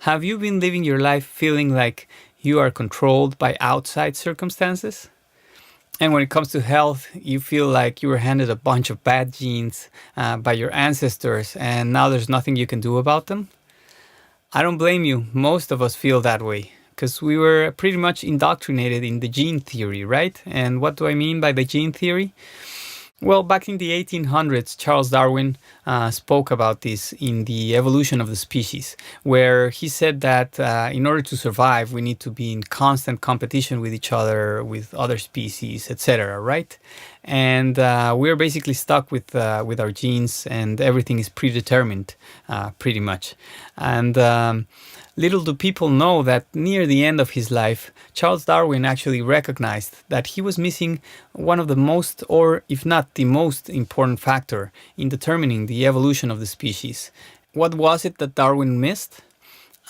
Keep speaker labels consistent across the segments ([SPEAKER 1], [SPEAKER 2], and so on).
[SPEAKER 1] Have you been living your life feeling like you are controlled by outside circumstances? And when it comes to health, you feel like you were handed a bunch of bad genes by your ancestors and now there's nothing you can do about them? I don't blame you. Most of us feel that way because we were pretty much indoctrinated in the gene theory, right? And what do I mean by the gene theory? Well, back in the 1800s, Charles Darwin spoke about this in The Evolution of the Species, where he said that in order to survive, we need to be in constant competition with each other, with other species, etc., right? And we're basically stuck with our genes, and everything is predetermined, pretty much. And little do people know that near the end of his life, Charles Darwin actually recognized that he was missing one of the most, or if not the most important factor in determining the evolution of the species. What was it that Darwin missed?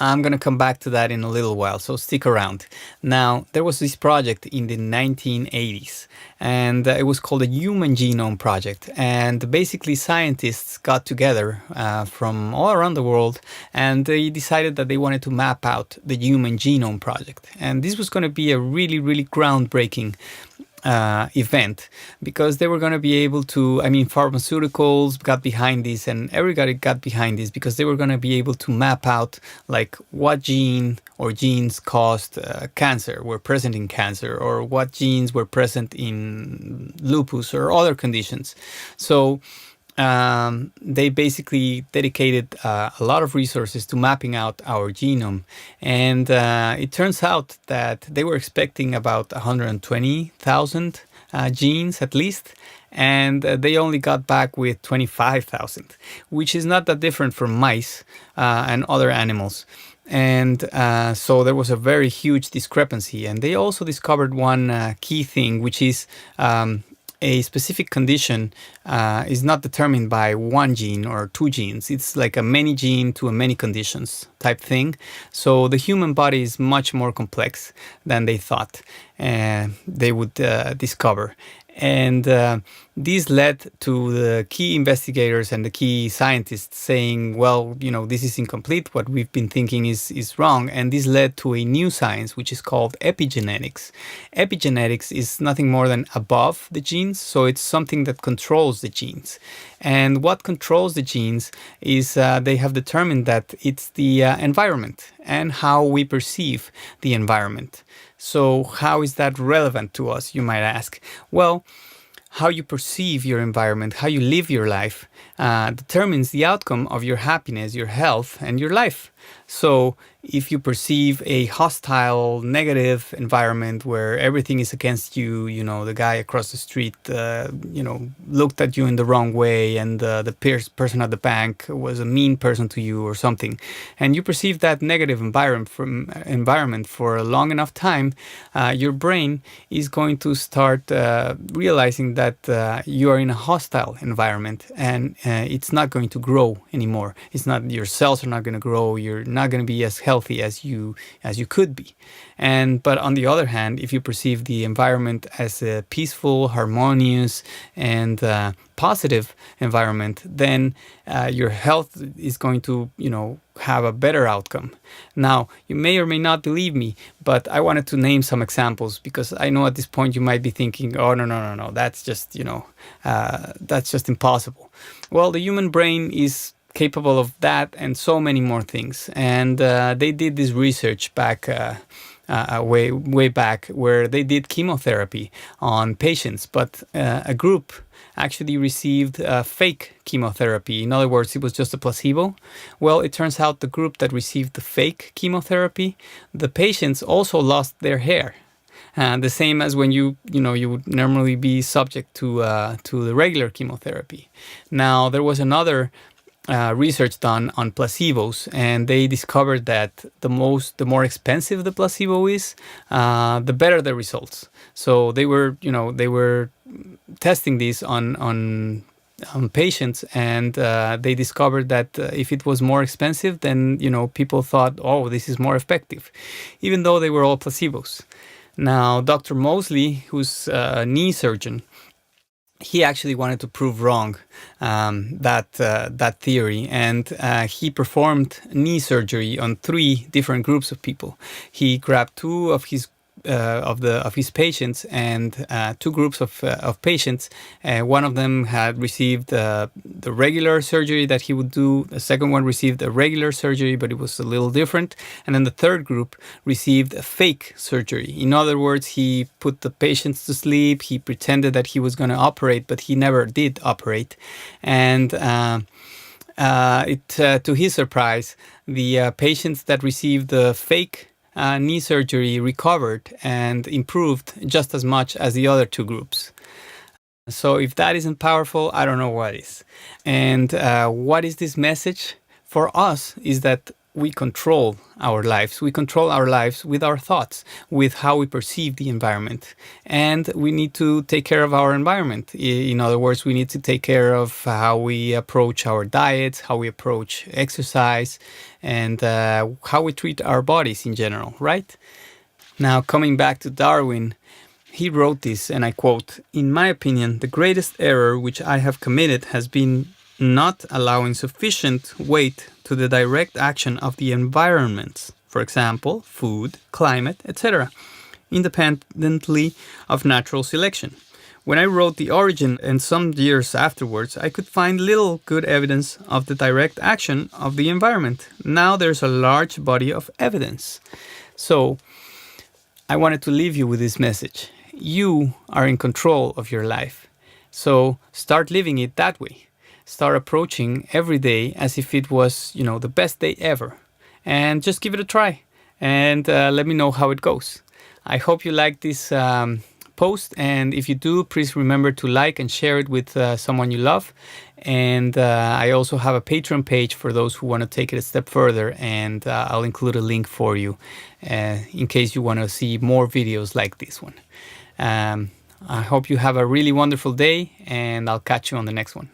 [SPEAKER 1] I'm going to come back to that in a little while, so stick around. Now, there was this project in the 1980s, and it was called the Human Genome Project. And basically, scientists got together from all around the world, and they decided that they wanted to map out the Human Genome Project. And this was going to be a really, really groundbreaking event, because they were going to be able to, pharmaceuticals got behind this and everybody got behind this because they were going to be able to map out like what gene or genes caused cancer, were present in cancer, or what genes were present in lupus or other conditions. So they basically dedicated a lot of resources to mapping out our genome. And it turns out that they were expecting about 120,000 genes at least. And they only got back with 25,000, which is not that different from mice and other animals. And so there was a very huge discrepancy. And they also discovered one key thing, which is a specific condition is not determined by one gene or two genes. It's like a many gene to a many conditions type thing. So the human body is much more complex than they thought they would discover. And this led to the key investigators and the key scientists saying, well, this is incomplete. What we've been thinking is wrong. And this led to a new science, which is called epigenetics. Epigenetics is nothing more than above the genes. So it's something that controls the genes. And what controls the genes is they have determined that it's the environment and how we perceive the environment. So how is that relevant to us, you might ask? Well, how you perceive your environment, how you live your life, determines the outcome of your happiness, your health, and your life. So if you perceive a hostile, negative environment where everything is against you, the guy across the street, looked at you in the wrong way, and the person at the bank was a mean person to you or something, and you perceive that negative environment for a long enough time, your brain is going to start realizing that you are in a hostile environment, and it's not going to grow anymore. Your cells are not going to grow. You're not going to be as healthy as you could be. But on the other hand, if you perceive the environment as a peaceful, harmonious, and positive environment, then your health is going to, have a better outcome. Now, you may or may not believe me, but I wanted to name some examples because I know at this point you might be thinking, oh, no, that's just, that's just impossible. Well, the human brain is capable of that and so many more things. And they did this research back way back, where they did chemotherapy on patients, but a group actually received fake chemotherapy. In other words, it was just a placebo. Well, it turns out the group that received the fake chemotherapy, the patients also lost their hair. The same as when you would normally be subject to the regular chemotherapy. Now, there was another research done on placebos, and they discovered that the more expensive the placebo is, the better the results. So they were testing this on patients, and they discovered that if it was more expensive, then people thought, oh, this is more effective, even though they were all placebos. Now, Dr. Mosley, who's a knee surgeon, he actually wanted to prove wrong that theory, and he performed knee surgery on 3 different groups of people. He grabbed 2 of his patients and 2 groups of patients. One of them had received the regular surgery that he would do. The second one received a regular surgery, but it was a little different. And then the third group received a fake surgery. In other words, he put the patients to sleep. He pretended that he was going to operate, but he never did operate. And to his surprise, the patients that received the fake knee surgery recovered and improved just as much as the other 2 groups. So if that isn't powerful, I don't know what is. And what is this message? For us is that we control our lives. We control our lives with our thoughts, with how we perceive the environment. And we need to take care of our environment. In other words, we need to take care of how we approach our diets, how we approach exercise, and how we treat our bodies in general, right? Now, coming back to Darwin, he wrote this, and I quote, "In my opinion, the greatest error which I have committed has been not allowing sufficient weight to the direct action of the environments, for example, food, climate, etc., independently of natural selection. When I wrote The Origin and some years afterwards, I could find little good evidence of the direct action of the environment. Now there's a large body of evidence." So I wanted to leave you with this message. You are in control of your life. So start living it that way. Start approaching every day as if it was, the best day ever. And just give it a try. And let me know how it goes. I hope you like this post. And if you do, please remember to like and share it with someone you love. And I also have a Patreon page for those who want to take it a step further. And I'll include a link for you in case you want to see more videos like this one. I hope you have a really wonderful day, and I'll catch you on the next one.